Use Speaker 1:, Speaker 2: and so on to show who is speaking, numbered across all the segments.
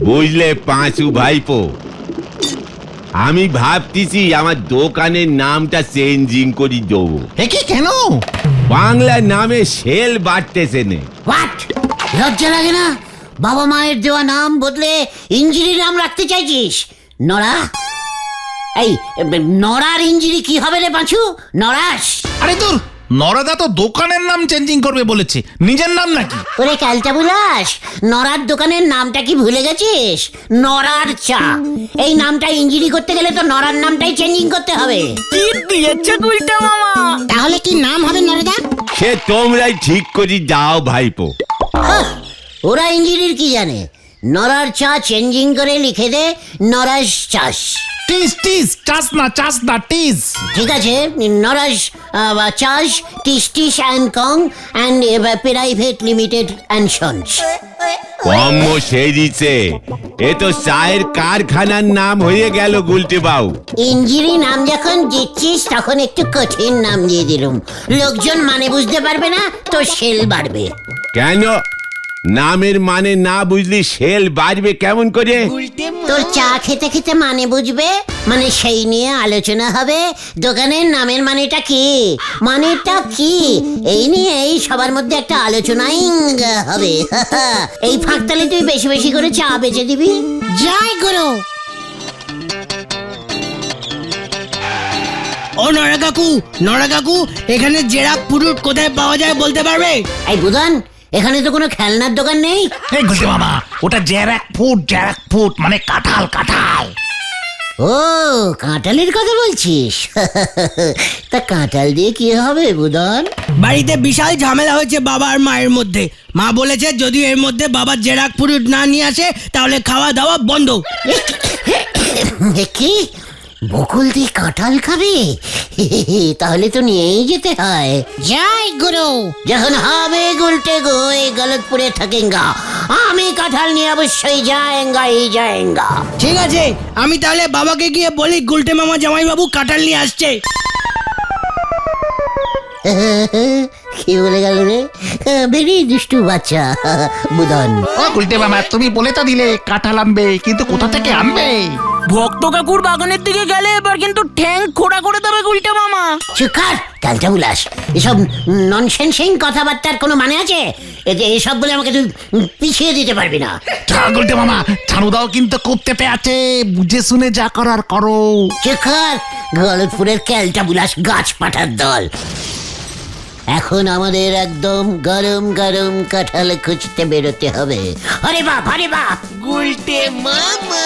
Speaker 1: বুঝলে পাঁচু ভাইপো, আমি ভাবতেছি আমার দোকানের নামটা চেঞ্জিং করে দেবো।
Speaker 2: একে কেন?
Speaker 1: বাংলা নামে সেল বাড়তেছে নে।
Speaker 3: হোয়াট? লজ্জা লাগে না? বাবা মায়ের দেওয়া নাম বদলে ইঞ্জিরি নাম রাখতে চাইছিস? নড়া? এই নড়ার ইঞ্জিরি কি হবে রে পাঁচু? নড়াস?
Speaker 2: আরে দূর, নরাদা তো দোকানের নাম চেঞ্জিং করবে বলেছে, নিজের নাম নাকি?
Speaker 3: ওরে ক্যালটা বুলাস, নড়ার দোকানের নামটা কি ভুলে গেছিস? নড়ার চা। এই নামটা ইঞ্জিরি করতে গেলে তো নড়ার নামটাই চেঞ্জিং করতে হবে।
Speaker 4: কি দিয়েছে গুলটা মামা?
Speaker 3: তাহলে কি নাম হবে নড়দা?
Speaker 1: সে তোমরাই ঠিক করে যাও ভাইপো।
Speaker 3: ওরা ইঞ্জিনিয়ার কি জানে? নড়ার চা চেঞ্জিং করে লিখে দে নরাস চাষ।
Speaker 2: টিস টিস, চাস না টিস।
Speaker 3: ঠিক আছে, নরাস চাষ টিস টিস অ্যান্ড কং and private limited and sons.
Speaker 1: কম সেরিছে, এ তো চায়ের কারখানার নাম হয়ে গেল গুলটে বাউ।
Speaker 3: ইঞ্জিরি নাম যখন দিচ্ছিস তখন একটু কঠিন নাম দিয়ে দিলুম, লোকজন মানে বুঝতে পারবে না, তো সেল বাড়বে।
Speaker 1: কেন? নামের মানে না বুঝলি সেল বাড়বে কেমন করে?
Speaker 3: তোর চা খেতে খেতে মানে বুঝবে, মানে সেই নিয়ে আলোচনা হবে। দোকানের নামের মানেটা কি, মানেটা কি, এই নিয়ে এই সবার মধ্যে একটা আলোচনাই হবে। এই ফাঁকতালে তুই বেশি বেশি করে চা বেচে দিবি। জয় গুরু।
Speaker 4: ও নড়া কাকু, এখানে জেরাক পুরুট কোথায় পাওয়া যায় বলতে পারবে?
Speaker 3: এই বুধন, এখানে তো কোনো খেলনার দোকান নেই।
Speaker 2: এই গুলটে মামা, ওটা জ্যারাক ফুট মানে কাঁঠাল।
Speaker 3: ও, কাঁঠালের কথা বলছিস? তা কাঁঠাল দিয়ে কি হবে বুধন?
Speaker 4: বাড়িতে বিশাল ঝামেলা হয়েছে বাবা আর মায়ের মধ্যে। মা বলেছে যদি এর মধ্যে বাবার জেরাক পুরুট না নিয়ে আসে তাহলে খাওয়া দাওয়া বন্ধ।
Speaker 3: কি বকুল দিয়ে কাঁঠাল খাবে? তাহলে তো নিয়েই যেতে হয়। জয় গুরু। যখন হবে গুলটে গোয় গলতপুরে থাকেঙ্গা, আমি কাঁঠাল নিয়ে অবশ্যই যায়েঙ্গা।
Speaker 4: ঠিক আছে, আমি তাহলে বাবাকে গিয়ে বলি গুলটে মামা জামাইবাবু কাঁঠাল নিয়ে আসছে।
Speaker 3: কি বলে গেল রে? বেরি দুষ্টু বাচ্চা বুধন।
Speaker 2: ও গুলটে মামা, তুমি বলে তো দিলে কাঁঠাল আনবে, কিন্তু কোথা থেকে আনবে?
Speaker 4: ভক্ত কাকুর বাগানের দিকে গেলে এবার কিন্তু ঠ্যাং খোড়া করে দেবে গুলটে মামা।
Speaker 3: চুকার কালটা বুলাস, এসব ননসেন্সিং কথাবার্তার কোনো মানে আছে? এসব বলে আমাকে তুই পিছিয়ে দিতে পারবি না।
Speaker 2: গুলটে মামা, ছানুদাও কিন্তু করতে আছে, বুঝে শুনে যা করার করো।
Speaker 3: চুকার গলতপুরের ক্যালটা বুলাস গাছ পাঠার দল। এখন আমাদের একদম গরম গরম কাঁঠাল খুঁজতে বেরোতে হবে। আরে বাপ গুলটে মামা।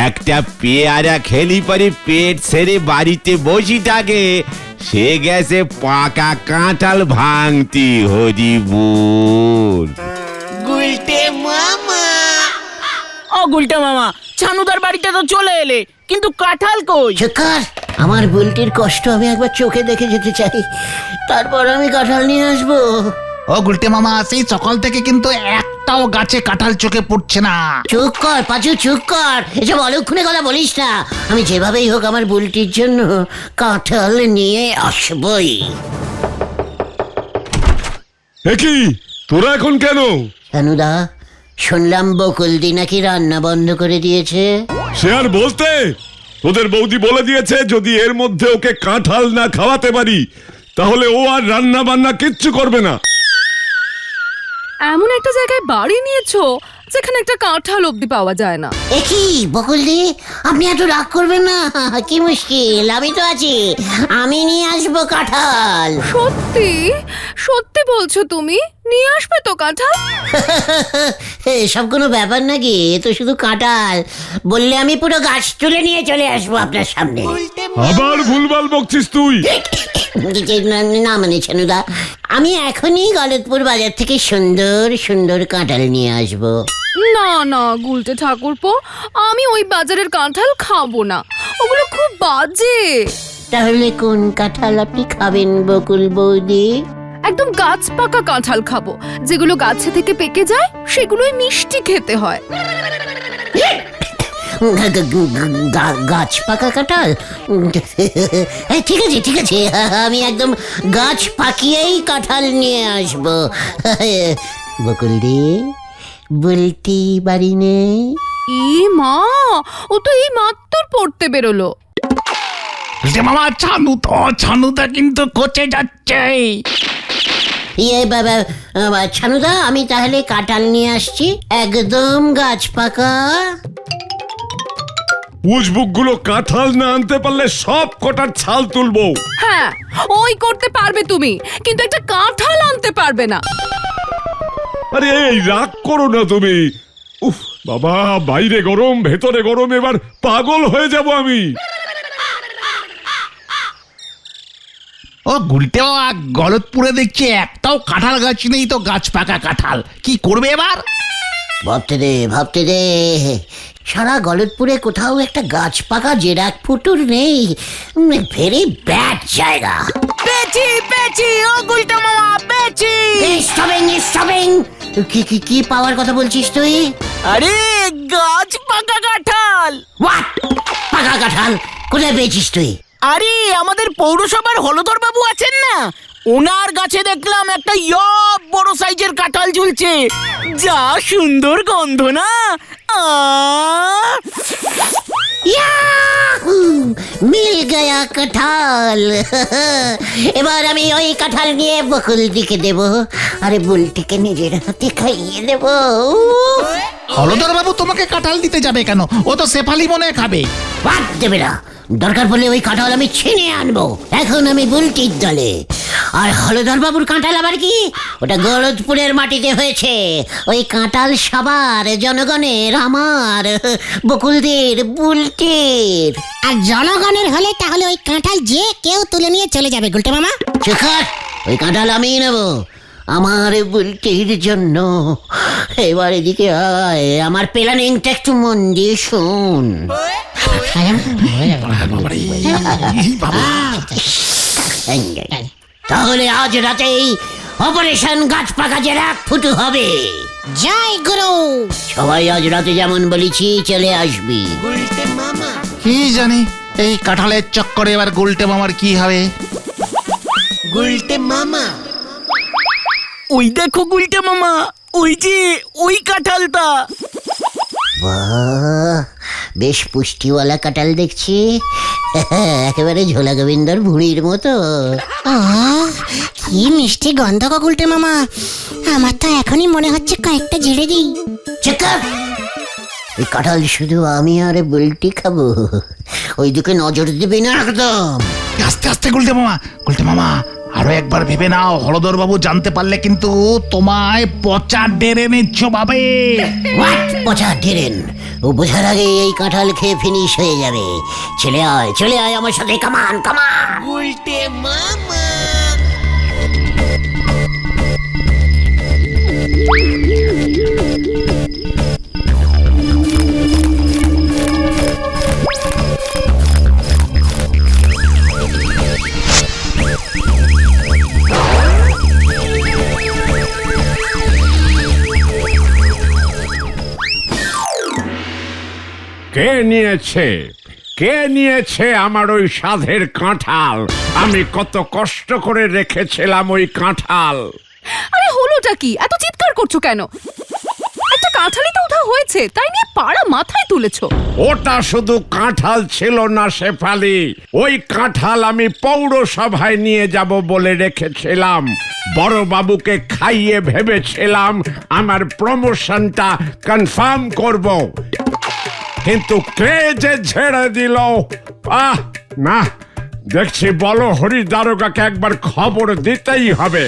Speaker 1: একটা পেয়ারা খেলি পরে পেট ছেড়ে বাড়িতে বসি থাকে, সে গেছে পাকা কাঁঠাল ভাঙতি। হরিবুল।
Speaker 4: ও গুলটে মামা, ছানুদার বাড়িতে তো চলে এলে, কিন্তু কাঁঠাল কই?
Speaker 3: চুকার, আমার বুলটির কষ্ট আমি একবার চোখে দেখে যেতে চাই, তারপর আমি কাঁঠাল নিয়ে আসবো।
Speaker 2: ও গুলটে মামা, সেই সকাল থেকে কিন্তু একটাও গাছে কাঁঠাল চোখে পড়ছে না।
Speaker 3: চুপ কর পাঁচু, চুপ কর, এসব অলক্ষণে কথা বলিস না। আমি যেভাবেই হোক আমার বুলটির জন্য কাঁঠাল নিয়ে আসবই।
Speaker 5: একই তোরা এখন কেন?
Speaker 3: সানুদা, শুনলাম বকুলদি নাকি রান্না বন্ধ করে দিয়েছে।
Speaker 5: সে আর বলতে, তোদের বৌদি বলে দিয়েছে যদি এর মধ্যে ওকে কাঁঠাল না খাওয়াতে পারি তাহলে ও আর রান্না বান্না কিচ্ছু করবে না।
Speaker 6: এমন একটা জায়গায় বাড়ি নিয়েছো যেখানে একটা কাঁঠাল অব্দি পাওয়া যায় না।
Speaker 3: একই বকুলদি, আপনি এত রাগ করবেন না, কি মুশকিল, আমি তো আছি, আমি নিয়ে আসবো কাঁঠাল।
Speaker 6: সত্যি সত্যি বলছো তুমি? নিয়ে আসবে তো কাঁঠাল?
Speaker 3: এসব কোনো ব্যাপার নাকি? এ তো শুধু কাঁঠাল, বললে আমি পুরো গাছ তুলে নিয়ে চলে আসবো আপনার সামনে।
Speaker 5: আবার ভুলভাল বকছিস তুই।
Speaker 3: না মানে ছানুদা, আমি এখনই গলতপুর বাজার থেকে সুন্দর সুন্দর কাঁঠাল নিয়ে আসবো।
Speaker 6: না না গুলটে ঠাকুরপো, আমি ওই বাজারের কাঁঠাল খাবো না, ওগুলো খুব বাজে।
Speaker 3: তাহলে কোন কাঁঠাল আপনি খাবেন বকুল বৌদি?
Speaker 6: একদম গাছ পাকা কাঁঠাল খাবো, যেগুলো গাছে থেকে পেকে যায়, সেগুলোই মিষ্টি খেতে হয়।
Speaker 3: গাছ পাকা কাঁঠাল? ঠিক আছে ঠিক আছে, আমি একদম গাছ পাকিয়েই কাঁঠাল নিয়ে আসবো। বকুলদি, বলতি বাড়ি নেই?
Speaker 6: মা, ও তো এই মাত্র পড়তে বেরোলো।
Speaker 2: গুলটে মামা, ছানুটা কিন্তু কোচে যাচ্ছে।
Speaker 3: বাবা, ছানুদা, আমি তাহলে কাঁঠাল নিয়ে আসছি, একদম গাছ পাকা।
Speaker 5: উজবুক গুলো কাঁঠাল না আনতে পারলে সব কটার ছাল তুলবো।
Speaker 6: হ্যাঁ, ওই করতে পারবে তুমি, কিন্তু একটা কাঁঠাল আনতে পারবে না।
Speaker 5: আরে এই রাগ করো না তুমি। উফ বাবা, বাইরে গরম ভেতরে গরম, এবার পাগল হয়ে যাব আমি।
Speaker 2: ও গুলটে মামা, গলতপুরে দেখছি একটাও কাঁঠাল গাছ নেই, তো গাছ পাকা কাঁঠাল কি করবে এবার?
Speaker 3: ভাবতে দে, সারা গলতপুরে কোথাও একটা গাছ পাকা জেরাক ফুটুর নেই। ভেরি ব্যাড জায়গা।
Speaker 4: পেয়েছি ও গুলটে মামা, পেয়েছি।
Speaker 3: স্টপিং। কি পাওয়ার কথা বলছিস তুই?
Speaker 4: আরে গাছ পাকা কাঁঠাল।
Speaker 3: হোয়াট? পাকা কাঁঠাল কোথায় পেয়েছিস তুই?
Speaker 4: আরে আমাদের পৌরসভার হলধর বাবু আছেন না, ওনার গাছে দেখলাম একটা বড় সাইজের কাঁঠাল ঝুলছে। যা সুন্দর গন্ধ না!
Speaker 3: ইয়াহু! মিল গয়া কাঁঠাল। এবার আমি ওই কাঁঠাল নিয়ে বকুলদিকে দেব, আরে বুলটিকে নিজের হাতে খাইয়ে দেব।
Speaker 2: হলধর বাবু তোমাকে কাঁঠাল দিতে যাবে কেন? ও তো শেফালি মনে খাবে।
Speaker 3: বাদ দেবে না, দরকার পড়লে ওই কাঁঠাল আমি ছিনিয়ে আনবো। এখন আমি বুলটির দলে। আর হলধর বাবুর কাঁঠাল আবার কি? ওটা গলতপুরের মাটিতে হয়েছে। ওই কাঁঠাল সবার, জনগণের, আমার, বকুলদের, বুলটির।
Speaker 7: আর জনগণের হলে তাহলে ওই কাঁঠাল যে কেউ তুলে নিয়ে চলে যাবে গুলটে মামা।
Speaker 3: চুকার, ওই কাঁঠাল আমিই নেব, আমার বুলটির জন্য। এবার এদিকে আয়, আমার প্ল্যানিংটা একটু মন দিয়ে শোন। তাহলে আজ রাতেই অপারেশন গাছ পাকা জেরাক ফুটু হবে।
Speaker 7: জয় গুরু।
Speaker 3: সবাই আজ রাতে যেমন বলেছি চলে আসবি।
Speaker 2: কি জানি এই কাঁঠালের চক্করে এবার গুলটে মামার কি হবে।
Speaker 4: ওই দেখো গুলটে মামা, ওই যে ওই কাঁঠালটা।
Speaker 3: বাহ, বেশ পুষ্টিওয়ালা কাঁঠাল দেখছি। একেবারে ঝোলা গোবিন্দর ভুঁড়ির মতো।
Speaker 7: কি মিষ্টি গন্ধ গো গুলটে মামা, আমার তো এখনই মনে হচ্ছে কয়েকটা ঝেড়ে দিই।
Speaker 3: চেকার, ওই কাঁঠাল শুধু আমি আর বুলটি খাবো, ওইদিকে নজর দিবি না একদম।
Speaker 2: আস্তে আস্তে গুলটে মামা, আরো একবার ভেবে নাও, হলধর বাবু জানতে পারলে কিন্তু তোমায় পচা ডেরে নিচ্ছ ভাবে।
Speaker 3: হোয়াট পচা ডেরেন? ও বোঝার আগে এই কাঁঠাল খেয়ে ফিনিশ হয়ে যাবে। চলে আয় আমার সাথে, কামান। উল্টে মামা।
Speaker 1: কে নিয়েছে আমার ওই সাধের কাঁঠাল? আমি কত কষ্ট করে রেখেছিলাম ওই কাঁঠাল।
Speaker 6: আরে হলোটা কি? এত চিৎকার করছো কেন? একটা কাঁঠালই তো উঠা হয়েছে, তাই নিয়ে পাড়া মাথায় তুলেছো।
Speaker 1: ওটা শুধু কাঁঠাল ছিল না শেফালি, ওই কাঁঠাল আমি পৌরসভায় নিয়ে যাব বলে রেখেছিলাম। বড় বাবুকে খাইয়ে ভেবেছিলাম আমার প্রমোশনটা কনফার্ম করব, কিন্তু কে যে ছেড়ে দিল। না, দেখছি বলো হরি দারোগাকে একবার খবর দিতেই হবে।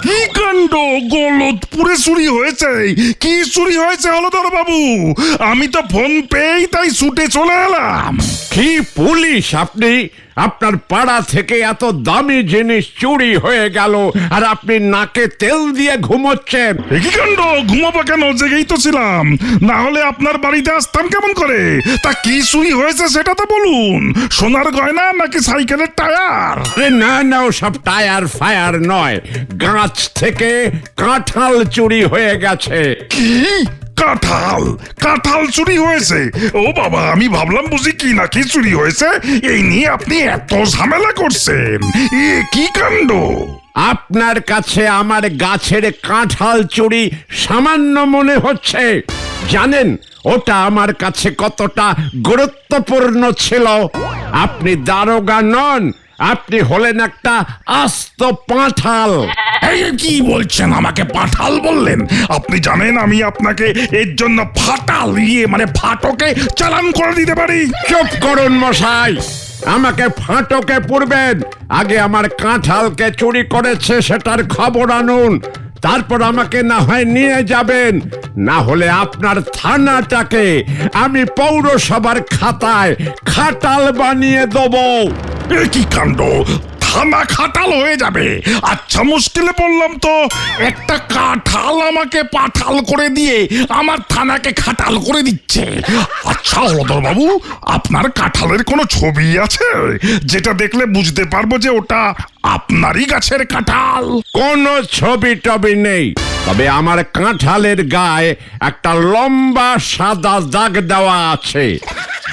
Speaker 8: কি কাণ্ড! গলতপুরে চুরি হয়েছে? কি চুরি হয়েছে হলধর বাবু? আমি তো ফোন পেয়েই তাই ছুটে চলে এলাম।
Speaker 1: কি পুলিশ আপনি? আপনার পাড়া থেকে এত দামি জিনিস চুরি হয়ে গেল আর আপনি নাকে তেল দিয়ে ঘুমোচ্ছেন।
Speaker 8: কি কাণ্ড, ঘুমাবো কেন? জেগেই তো ছিলাম, না হলে আপনার বাড়িতে আসতাম কেমন করে? তা কি চুরি হয়েছে সেটা তো বলুন। সোনার গয়না নাকি সাইকেলের টায়ার?
Speaker 1: আরে না না, ওসব টায়ার ফায়ার নয়, গাছ থেকে কাঁঠাল চুরি হয়ে গেছে।
Speaker 8: কি কাঁঠাল? কাঁঠাল চুরি হয়েছে? ও বাবা, আমি ভাবলাম বুঝি কি নাকি চুরি হয়েছে, এই নিয়ে আপনি এত ঝামেলা করছেন। এ কি কাণ্ড!
Speaker 1: আপনার কাছে আমার গাছের কাঁঠাল চুরি সামান্য মনে হচ্ছে? জানেন ওটা আমার কাছে কতটা গুরুত্বপূর্ণ ছিল? আপনি দারোগা নন, আপনি হলেন একটা আস্ত পাঁঠাল।
Speaker 8: এই কি বলছেন? আমাকে পাঠাল বললেন? আপনি জানেন আমি আপনাকে এর জন্য ফাটাল মানে ফাটকে চালান করে দিতে পারি।
Speaker 1: চুপ করুন মশাই, আমাকে ফাটকে পুরবেন, আগে আমার কাঁঠালকে চুরি করেছে সেটার খবর আনুন, তারপর আমাকে না হয় নিয়ে যাবেন, না হলে আপনার থানাটাকে আমি পৌরসভার খাতায় খাটাল বানিয়ে দেবো।
Speaker 8: এ কি কাণ্ড, থানা খাটাল হয়ে যাবে? আচ্ছা, মুশকিলে পড়লাম তো। একটা কাঁঠাল আমাকে পাঠাল করে দিয়ে আমার থানাকে খাটাল করে দিচ্ছে। আচ্ছা হলদর বাবু, আপনার কাঁঠালের কোনো ছবি আছে যেটা দেখলে বুঝতে পারবো যে ওটা আপনারই গাছের কাঁঠাল?
Speaker 1: কোনো ছবি টবি নেই, তবে আমার কাঁঠালের গায়ে একটা লম্বা সাদা দাগ দেওয়া আছে,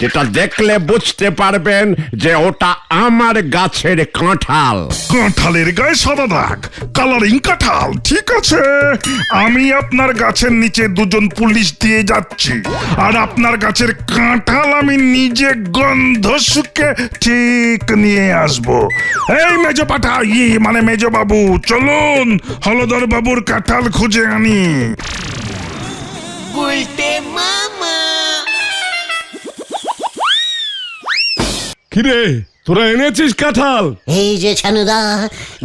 Speaker 1: যেটা দেখলে বুঝতে পারবেন যে ওটা আমার গাছের কাঁঠাল।
Speaker 8: কাঁঠালের গায়ে সাদা দাগ, কালারিং কাঁঠাল, ঠিক আছে। আমি আপনার গাছের নিচে দুজন পুলিশ দিয়ে যাচ্ছি, আর আপনার গাছের কাঁঠাল আমি নিজে গন্ধ শুকে ঠিক নিয়ে আসবো। এই মেজো পাঠা, মানে মেজো বাবু, চলুন হলদর বাবুর কাঁঠাল খুঁজে আনি।
Speaker 5: কিরে, তোরা এনেছিস কাঁঠাল?
Speaker 3: এই যে ছানুদা,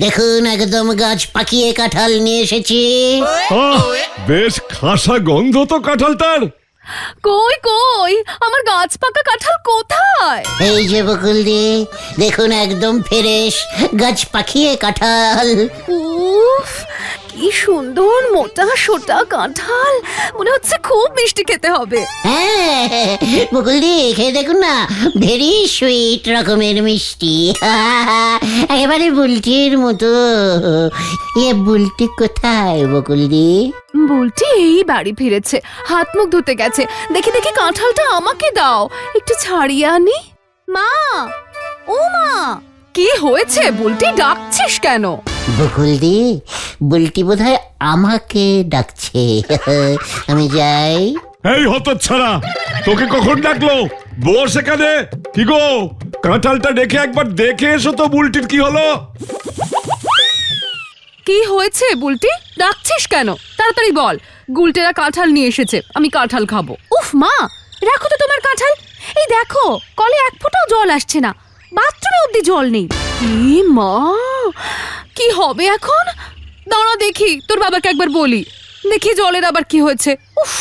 Speaker 3: দেখুন একদম গাছ পাকিয়ে কাঁঠাল নিয়ে এসেছি।
Speaker 5: আহ, বেশ খাসা গন্ধ তো কাঁঠালটার।
Speaker 6: কই কই আমার গাছ পাকা কাঁঠাল কোথায়?
Speaker 3: এই যে বকুলদি, দেখুন একদম ফ্রেশ গাছ পাকিয়ে কাঁঠাল।
Speaker 6: উফ, কি সুন্দর মোটা সোটা কাঁঠাল, মনে হচ্ছে খুব মিষ্টি খেতে হবে।
Speaker 3: হ্যাঁ বকুলদি, খেয়ে দেখুন না, ভেরি সুইট রকমের মিষ্টি। একেবারে বুলটির মতো। বুলটি কোথায় বকুলদি?
Speaker 6: বুলটি এই বাড়ি ফিরেছে, হাত মুখ ধুতে গেছে। দেখি দেখি কাঁঠালটা আমাকে দাও, একটু ছাড়িয়ে আনি। মা, ও মা, কি হয়েছে? বুলটি ডাকছিস কেন?
Speaker 3: বকুলদি, বুলটি বোধহয় আমাকে ডাকছে। আমি যাই।
Speaker 5: এই হতচ্ছাড়া, তোকে কখন ডাকলো? বস এখানে। কি গো, কাঁঠালটা রেখে একবার দেখে এসো তো বুলটির কি হলো।
Speaker 6: কি হয়েছে বুলটি? ডাকছিস কেন? তাড়াতাড়ি বল। গুলটেরা কাঁঠাল নিয়ে এসেছে, আমি কাঁঠাল খাবো। উফ মা, রাখো তো তোমার কাঁঠাল। এই দেখো, কলে এক ফোঁটাও জল আসছে না, বাথরুমে অব্দি জল নেই। এ মা, কি হবে এখন? দাঁড়া দেখি, তোর বাবাকে একবার বলি, দেখি জলের আবার কি হয়েছে। উফ,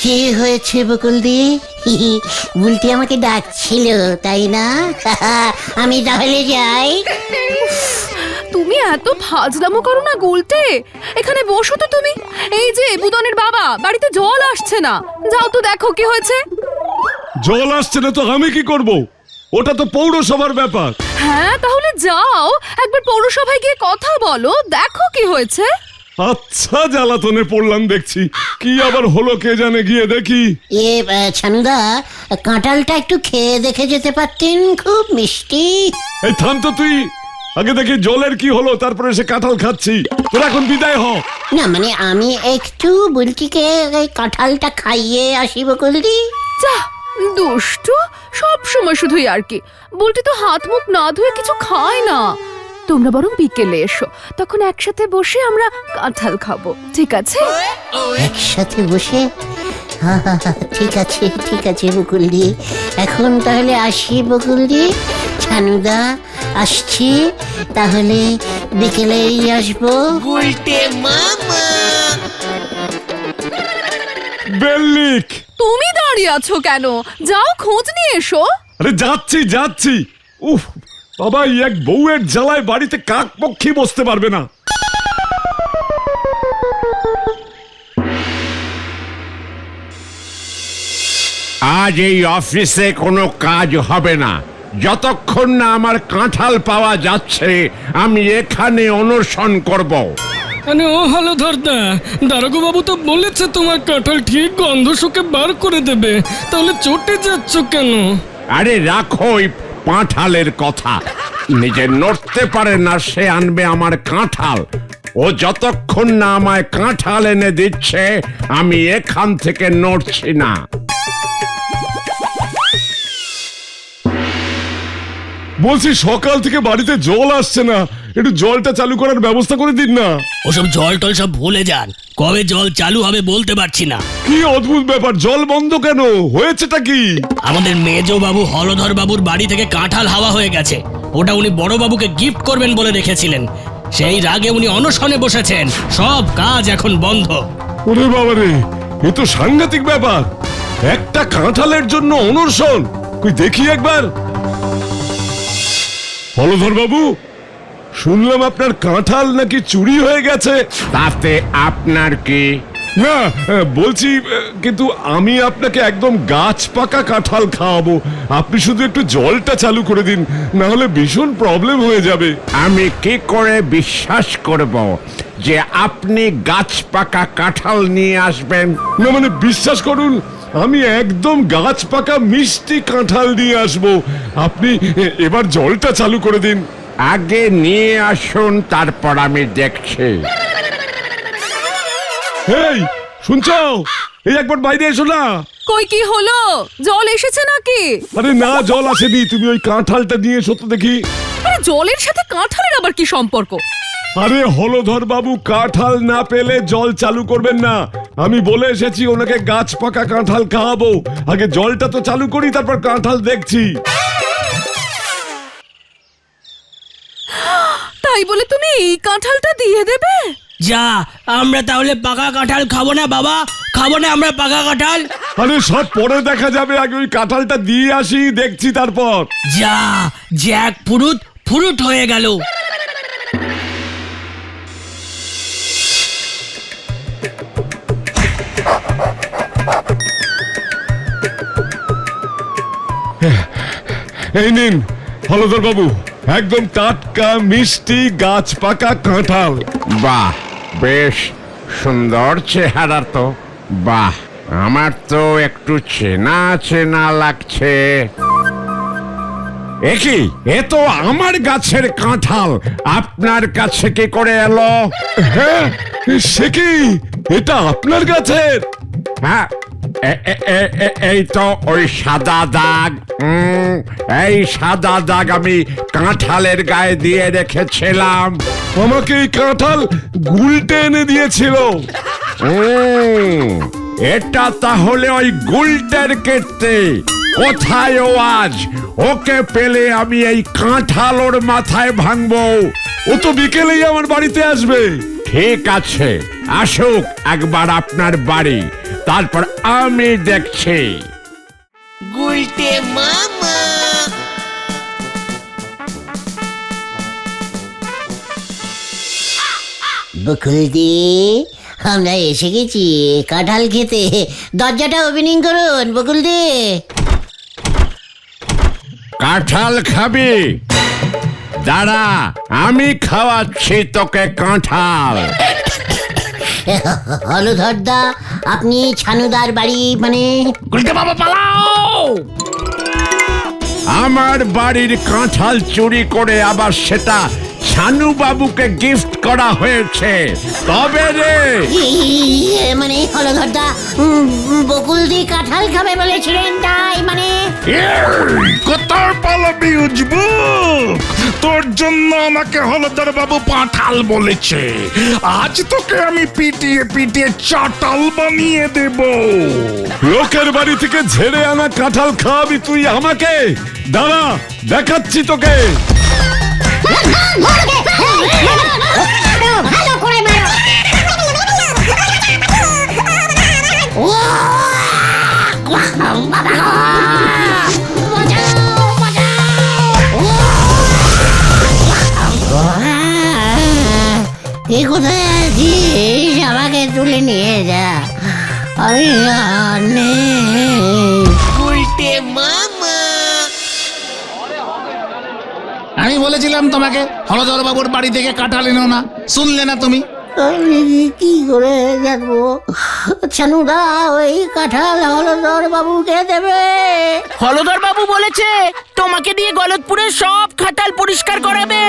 Speaker 3: কি হয়েছে বকুলদি? বুলটি আমাকে ডাকছিল, তাই না? আমি তাহলে যাই।
Speaker 6: তুমি এত ফাজলামো করো না গুলটে, এখানে বসো তো তুমি। এই যে বুদনের বাবা, বাড়িতে জল আসছে না, যাও তো দেখো কি হয়েছে।
Speaker 5: জল আসছে না তো আমি কি করব? ওটা তো পৌরসভার ব্যাপার।
Speaker 6: হ্যাঁ, তাহলে যাও একবার পৌরসভায় গিয়ে কথা বলো, দেখো কি হয়েছে।
Speaker 5: আচ্ছা, জ্বালাতনে পড়লাম দেখছি। কি আবার হলো কে জানে, গিয়ে দেখি।
Speaker 3: ছানুদা, কাঁঠালটা একটু খেয়ে দেখে যেতে পারতেন, খুব মিষ্টি।
Speaker 5: এই থাম তো তুই, আগে দেখি জলের কি হলো, তারপরে সে কাঁঠাল খাচ্ছি। তোর এখন বিদায় হ।
Speaker 3: না মানে আমি একটু বুলটিকে এই কাঁঠালটা খাইয়ে আসি বকুলদি।
Speaker 6: যা দুষ্টু, সব সময় শুধুই আর কি। বলতে তো হাত মুখ না ধুয়ে কিছু খায় না। তোমরা বরং বিকেলে এসো, তখন একসাথে বসে আমরা কাঁঠাল খাবো, ঠিক আছে?
Speaker 3: একসাথে বসে? ঠিক আছে ঠিক আছে বকুলদি, এখন তাহলে আসি বকুলদি। ছানুদা, আসছি তাহলে, বিকেলেই আসবো।
Speaker 5: বেল্লিক,
Speaker 6: তুমি দাঁড়িয়ে আছো কেন? যাও খোঁজ নিয়ে এসো।
Speaker 5: আরে যাচ্ছি যাচ্ছি, উফ বাবা, এই এক বউয়ের জ্বালায় বাড়িতে কাক পক্ষী বসতে পারবে না।
Speaker 1: আজ এই অফিসে কোনো কাজ হবে না যতক্ষণ না আমার কাঁঠাল পাওয়া যাচ্ছে। আমি এখানে অনশন করব।
Speaker 9: মানে ও হলধরদা, দারোগা বাবু তো বলেছে তোমার কাঁঠাল ঠিক গন্ধ শুকে বার করে দেবে, তাহলে চটে যাচ্ছ কেন?
Speaker 1: আরে রাখো ওই পাঁঠালের কথা। নিজে নড়তে পারে না সে আনবে আমার কাঁঠাল। ও যতক্ষণ না আমায় কাঁঠাল এনে দিচ্ছে আমি এখান থেকে নড়ছি না।
Speaker 5: বলছি সকাল থেকে বাড়িতে জল আসছে না, একটু জলটা চালু করার ব্যবস্থা করে দিন না।
Speaker 10: ওসব জল টল সব ভুলে যান, কবে জল চালু হবে বলতে পারছি না।
Speaker 5: কি অদ্ভুত ব্যাপার, জল বন্ধ কেন? হয়েছেটা কি?
Speaker 10: আমাদের মেজ বাবু হলধর বাবুর বাড়ি থেকে কাঁঠাল হাওয়া হয়ে গেছে। ওটা উনি বড় বাবুকে গিফট করবেন বলে রেখেছিলেন, সেই রাগে উনি অনশনে বসেছেন। সব কাজ এখন বন্ধ।
Speaker 5: ওরে বাবারে, এ তো সাংঘাতিক ব্যাপার। একটা কাঁঠালের জন্য অনশন? কই দেখি একবার। হলধর বাবু, শুনলাম আপনার কাঁঠাল নাকি চুরি হয়ে গেছে।
Speaker 1: তাতে আপনার কি?
Speaker 5: না, বলছি কিন্তু আমি আপনাকে একদম গাছ পাকা কাঁঠাল খাওয়াবো। আপনি শুধু একটু জলটা চালু করে দিন, না হলে ভীষণ প্রবলেম হয়ে যাবে।
Speaker 1: আমি কি করে বিশ্বাস করব যে আপনি গাছ পাকা কাঁঠাল নিয়ে আসবেন?
Speaker 5: না মানে বিশ্বাস করুন, আমি একদম গাছ পাকা মিষ্টি কাঁঠাল নিয়ে আসবো। আপনি এবার জলটা চালু করে দিন।
Speaker 1: আগে নিয়ে আসুন, তারপর আমি দেখছি।
Speaker 5: এই শুনছো, এই একবার বাইরে এসো না।
Speaker 6: কই কি হলো? জল এসেছে নাকি?
Speaker 5: আরে না, জল আসেনি, তুমি ওই কাঁঠালটা নিয়ে এসো তো দেখি।
Speaker 6: আরে জলের সাথে কাঁঠালের আবার কি সম্পর্ক?
Speaker 5: আরে হলধর বাবু কাঁঠাল না পেলে জল চালু করবেন না। আমি বলে এসেছি ওনাকে গাছ পাকা কাঁঠাল খাওয়াবো। আগে জলটা তো চালু করি, তারপর কাঁঠাল দেখছি।
Speaker 6: তাই বলে তুমি এই কাঁঠালটা দিয়ে দেবে?
Speaker 10: যা, আমরা তাহলে পাকা কাঁঠাল খাবো না বাবা, খাবো না আমরা পাকা কাঁঠাল।
Speaker 5: আরে সব পরে দেখা যাবে, আগে ওই কাঁঠালটা দিয়ে আসি, দেখছি তারপর।
Speaker 10: যা, জ্যাক ফুরুট ফুরুট হয়ে গেল।
Speaker 5: এই নিন হলধর বাবু, একদম টাটকা মিষ্টি গাছ পাকা কাঁঠাল।
Speaker 1: বাহ, বেশ সুন্দর চেহারা তো। বাহ, আমার তো একটু চেনা চেনা লাগছে। একই, এ তো আমার গাছের কাঁঠাল, আপনার কাছে কি করে এলো?
Speaker 5: হ্যাঁ, সে কি, এটা আপনার গাছের?
Speaker 1: হ্যাঁ, এই তো ওই সাদা দাগ। এই সাদা দাগ আমি কাঁঠালের গায়ে দিয়ে রেখেছিলাম।
Speaker 5: আমাকে এই কাঁঠাল গুলটে এনে দিয়েছিল।
Speaker 1: এটা তাহলে ওই গুলটের কীর্তি। কোথায় ও আজ? ওকে পেলে আমি এই কাঁঠাল ওর মাথায় ভাঙবো।
Speaker 5: ও তো বিকেলেই আমার বাড়িতে আসবে।
Speaker 1: ঠিক আছে, আসুক একবার আপনার বাড়ি, তারপর আমি দেখছি।
Speaker 3: গুলটে মামা। বকুলদি, আমরা এসে গেছি কাঁঠাল খেতে। দরজাটা ওপেনিং করুন বকুলদি।
Speaker 1: কাঁঠাল খাবি? দাঁড়া, আমি খাওয়াচ্ছি তোকে কাঁঠাল।
Speaker 3: হলধরদা, আপনি ছানুদার বাড়ি মানে?
Speaker 2: গুলটে বাবা পালাও!
Speaker 1: আমার বাড়ির কাঁঠাল চুরি করে আবার সেটা ছানু বাবুকে গিফট করা হয়েছে, তবে রে।
Speaker 3: মানে হলধরদা, বকুলদি কাঁঠাল খাবে বলেছিলেন, তাই মানে?
Speaker 8: কোথায় পালাবি উজবুক? তোর জন্য আমাকে হলধর বাবু পাঁঠাল বলেছে। আজ তোকে আমি পিটিয়ে পিটিয়ে চাটাল বানিয়ে দেব।
Speaker 5: লোকের বাড়ি থেকে ঝেড়ে আনা কাঁঠাল খাওয়াবি তুই আমাকে? দাঁড়া, দেখাচ্ছি তোকে।
Speaker 7: ভালো করে মারো। বাবা গো! বাঁচাও, বাঁচাও!
Speaker 3: কে কোথায় আছিস? আমাকে তুলে নিয়ে যা, আমি আর নেই।
Speaker 2: আমি বলেছিলাম তোমাকে হলধর বাবুর বাড়ি থেকে কাঁঠাল এনো না, শুনলে না তুমি?
Speaker 3: আমি কি করে জানবো? ছানুদা, ওই কাঁঠাল হলদর বাবুকে দেবে।
Speaker 4: হলধর বাবু বলেছে তোমাকে দিয়ে গলতপুরের সব খাটাল পরিষ্কার করাবে।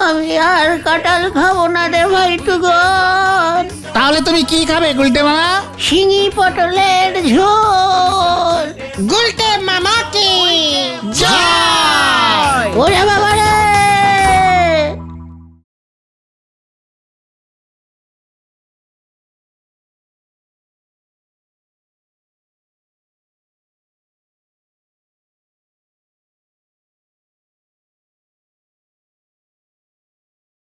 Speaker 3: আমি আর কাঁঠাল খাবো না রে ভাইটুগন।
Speaker 2: তাহলে তুমি কি খাবে গুলটে মামা?
Speaker 3: শিঙি পটলের ঝোল।
Speaker 7: গুলটে মামা কি